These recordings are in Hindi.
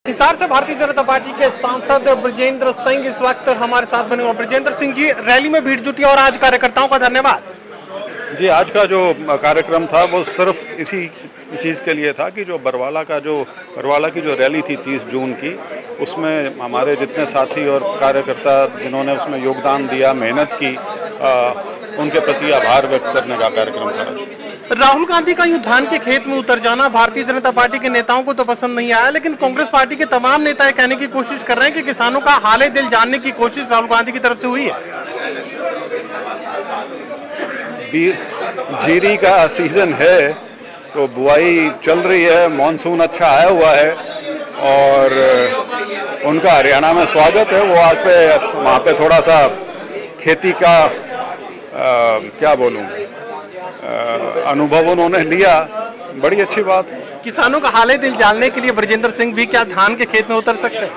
हिसार से भारतीय जनता पार्टी के सांसद ब्रजेंद्र सिंह इस वक्त हमारे साथ बने हुए। ब्रजेंद्र सिंह जी, रैली में भीड़ जुटी और आज कार्यकर्ताओं का धन्यवाद। जी, आज का जो कार्यक्रम था वो सिर्फ इसी चीज़ के लिए था कि जो बरवाला की जो रैली थी 30 जून की, उसमें हमारे जितने साथी और कार्यकर्ता जिन्होंने उसमें योगदान दिया, मेहनत की, उनके प्रति आभार व्यक्त करने का कार्यक्रम था आज। राहुल गांधी का यूं धान के खेत में उतर जाना भारतीय जनता पार्टी के नेताओं को तो पसंद नहीं आया, लेकिन कांग्रेस पार्टी के तमाम नेता कहने की कोशिश कर रहे हैं कि किसानों का हाले दिल जानने की कोशिश राहुल गांधी की तरफ से हुई है। जीरी का सीजन है तो बुआई चल रही है, मानसून अच्छा आया हुआ है और उनका हरियाणा में स्वागत है। वो वहाँ पे थोड़ा सा खेती का क्या बोलूं, अनुभव उन्होंने लिया, बड़ी अच्छी बात। किसानों का हाले दिल जानने के लिए ब्रजेंद्र सिंह भी क्या धान के खेत में उतर सकते हैं?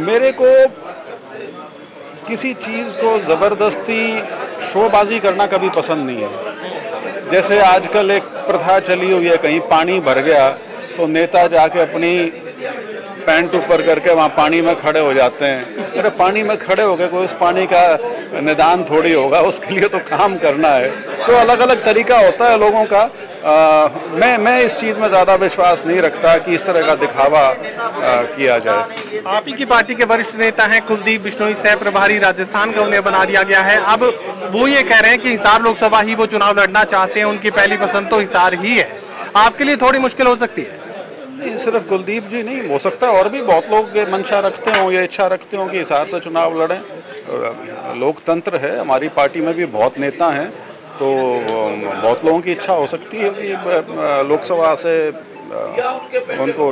मेरे को किसी चीज़ को ज़बरदस्ती शोबाजी करना कभी पसंद नहीं है। जैसे आजकल एक प्रथा चली हुई है, कहीं पानी भर गया तो नेता जाके अपनी पैंट ऊपर करके वहाँ पानी में खड़े हो जाते हैं। अरे पानी में खड़े हो गए, कोई उस पानी का निदान थोड़ी होगा, उसके लिए तो काम करना है। तो अलग अलग तरीका होता है लोगों का। मैं इस चीज़ में ज़्यादा विश्वास नहीं रखता कि इस तरह का दिखावा किया जाए। आप ही की पार्टी के वरिष्ठ नेता हैं कुलदीप बिश्नोई, सह प्रभारी राजस्थान का उन्हें बना दिया गया है। अब वो ये कह रहे हैं कि हिसार लोकसभा ही वो चुनाव लड़ना चाहते हैं, उनकी पहली पसंद तो हिसार ही है। आपके लिए थोड़ी मुश्किल हो सकती है? नहीं, सिर्फ कुलदीप जी नहीं, हो सकता है और भी बहुत लोग ये मंशा रखते हों, ये इच्छा रखते हों कि हिसार से चुनाव लड़ें। लोकतंत्र है, हमारी पार्टी में भी बहुत नेता हैं, तो बहुत लोगों की इच्छा हो सकती है कि लोकसभा से उनको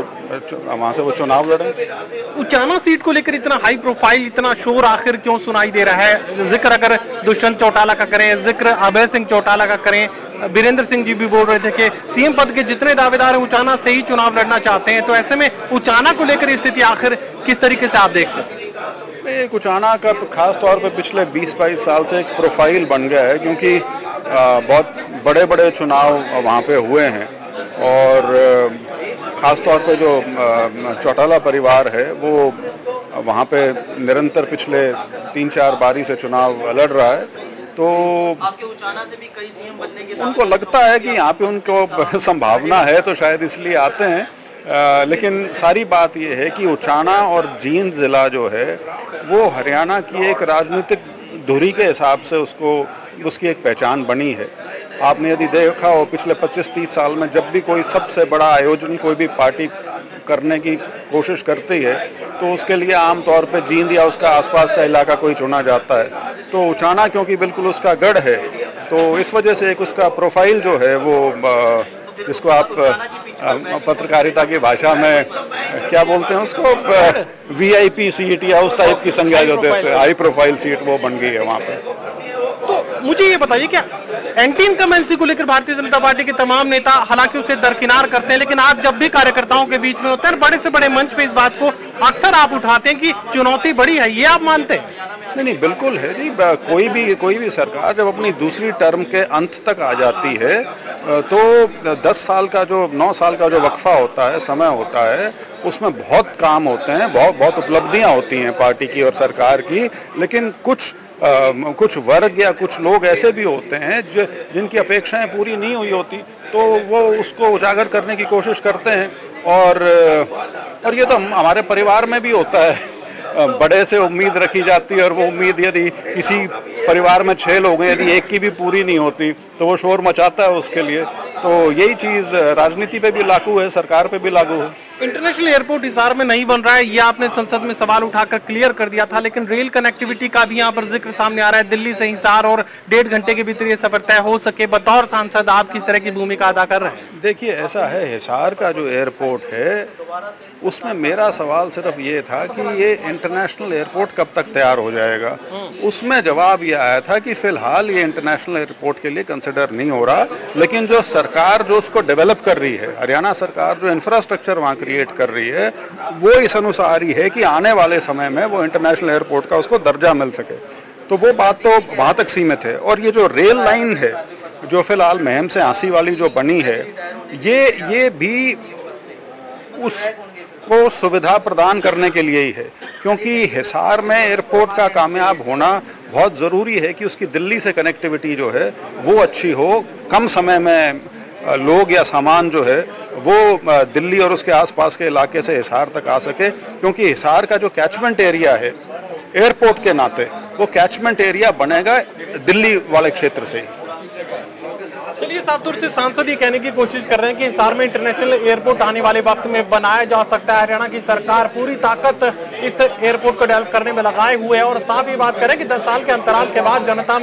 वहाँ से वो चुनाव लड़ें। उचाना सीट को लेकर इतना हाई प्रोफाइल, इतना शोर आखिर क्यों सुनाई दे रहा है? जिक्र अगर दुष्यंत चौटाला का करें, जिक्र अभय सिंह चौटाला का करें, वीरेंद्र सिंह जी भी बोल रहे थे कि सीएम पद के जितने दावेदार हैं उचाना से ही चुनाव लड़ना चाहते हैं। तो ऐसे में उचाना को लेकर स्थिति आखिर किस तरीके से आप देखते हैं? उचाना का खास तौर पे पिछले 20-22 साल से एक प्रोफाइल बन गया है, क्योंकि बहुत बड़े बड़े चुनाव वहाँ पे हुए हैं और ख़ास तौर पे जो चौटाला परिवार है वो वहाँ पे निरंतर पिछले 3-4 बारी से चुनाव लड़ रहा है। तो आपके उचाना से भी कई सीएम बनने के उनको लगता है कि यहाँ पे उनको संभावना है, तो शायद इसलिए आते हैं। लेकिन सारी बात ये है कि उचाना और जींद ज़िला जो है वो हरियाणा की एक राजनीतिक धुरी के हिसाब से उसकी एक पहचान बनी है। आपने यदि देखा हो पिछले 25-30 साल में जब भी कोई सबसे बड़ा आयोजन कोई भी पार्टी करने की कोशिश करती है तो उसके लिए आमतौर पे जींद या उसका आसपास का इलाका कोई चुना जाता है। तो उचाना क्योंकि बिल्कुल उसका गढ़ है, तो इस वजह से एक उसका प्रोफाइल जो है वो जिसको आप पत्रकारिता की भाषा में क्या बोलते हैं उसको, VIP सीट या उस टाइप की संज्ञा जो देते हैं, हाई प्रोफाइल सीट वो बन गई है वहाँ पे। तो मुझे ये बताइए, क्या एंटी इनकमेंसी को लेकर भारतीय जनता पार्टी के तमाम नेता हालांकि उसे दरकिनार करते हैं, लेकिन आप जब भी कार्यकर्ताओं के बीच में होते हैं बड़े से बड़े मंच पे इस बात को अक्सर आप उठाते हैं कि चुनौती बड़ी है, ये आप मानते हैं? नहीं, बिल्कुल है जी। कोई भी सरकार जब अपनी दूसरी टर्म के अंत तक आ जाती है तो 9 साल का जो वक्फा होता है, समय होता है, उसमें बहुत काम होते हैं, बहुत उपलब्धियां होती हैं पार्टी की और सरकार की। लेकिन कुछ वर्ग या कुछ लोग ऐसे भी होते हैं जिनकी अपेक्षाएं पूरी नहीं हुई होती, तो वो उसको उजागर करने की कोशिश करते हैं। और ये तो हमारे परिवार में भी होता है, बड़े से उम्मीद रखी जाती है और वो उम्मीद यदि किसी परिवार में 6 लोग हैं, यदि एक की भी पूरी नहीं होती तो वो शोर मचाता है उसके लिए। तो यही चीज़ राजनीति पे भी लागू है, सरकार पे भी लागू है। इंटरनेशनल एयरपोर्ट हिसार में नहीं बन रहा है, ये आपने संसद में सवाल उठाकर क्लियर कर दिया था, लेकिन रेल कनेक्टिविटी का भी यहाँ पर जिक्र सामने आ रहा है। दिल्ली से हिसार और 1.5 घंटे के भीतर ये सफर तय हो सके। बतौर सांसद आप किस तरह की भूमिका अदा कर रहे हैं? देखिए, ऐसा है, हिसार का जो एयरपोर्ट है उसमें मेरा सवाल सिर्फ ये था कि ये इंटरनेशनल एयरपोर्ट कब तक तैयार हो जाएगा। उसमें जवाब ये आया था कि फ़िलहाल ये इंटरनेशनल एयरपोर्ट के लिए कंसिडर नहीं हो रहा, लेकिन जो सरकार जो उसको डेवलप कर रही है, हरियाणा सरकार जो इंफ्रास्ट्रक्चर वहाँ क्रिएट कर रही है, वो इस अनुसार ही है कि आने वाले समय में वो इंटरनेशनल एयरपोर्ट का उसको दर्जा मिल सके। तो वो बात तो वहाँ तक सीमित है। और ये जो रेल लाइन है जो फिलहाल महम से आसी वाली जो बनी है, ये भी को सुविधा प्रदान करने के लिए ही है, क्योंकि हिसार में एयरपोर्ट का कामयाब होना बहुत ज़रूरी है कि उसकी दिल्ली से कनेक्टिविटी जो है वो अच्छी हो, कम समय में लोग या सामान जो है वो दिल्ली और उसके आसपास के इलाके से हिसार तक आ सके, क्योंकि हिसार का जो कैचमेंट एरिया है एयरपोर्ट के नाते वो कैचमेंट एरिया बनेगा दिल्ली वाले क्षेत्र से ही। चलिए, साफ तौर से सांसद ये कहने की कोशिश कर रहे हैं कि हिसार में इंटरनेशनल एयरपोर्ट आने वाले वक्त में बनाया जा सकता है। हरियाणा की सरकार पूरी ताकत इस एयरपोर्ट को डेवलप करने में लगाए हुए है और साफ ये बात करें कि 10 साल के अंतराल के बाद जनता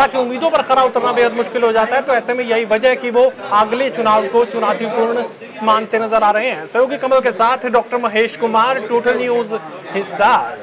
की उम्मीदों पर खरा उतरना बेहद मुश्किल हो जाता है। तो ऐसे में यही वजह है कि वो अगले चुनाव को चुनौतीपूर्ण मानते नजर आ रहे हैं। सहयोगी कमल के साथ doctor Mahesh Kumar, total news Hisar.